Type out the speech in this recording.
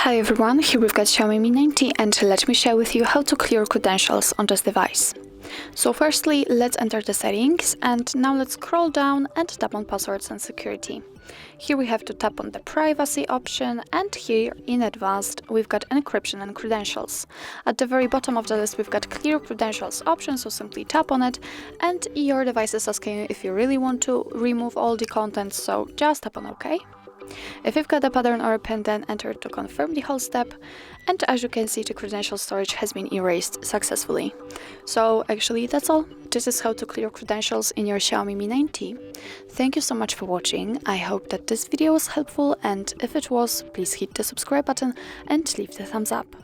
Hi everyone, here we've got Xiaomi Mi 90 and let me share with you how to clear credentials on this device. So firstly, let's enter the settings and now let's scroll down and tap on passwords and security. Here we have to tap on the privacy option and here in advanced we've got encryption and credentials. At the very bottom of the list we've got clear credentials option, so simply tap on it and your device is asking you if you really want to remove all the content, so just tap on OK. If you've got a pattern or a pin, then enter to confirm the whole step, and as you can see the credential storage has been erased successfully. So actually that's all. This is how to clear credentials in your Xiaomi Mi 90. Thank you so much for watching. I hope that this video was helpful, and if it was, please hit the subscribe button and leave the thumbs up.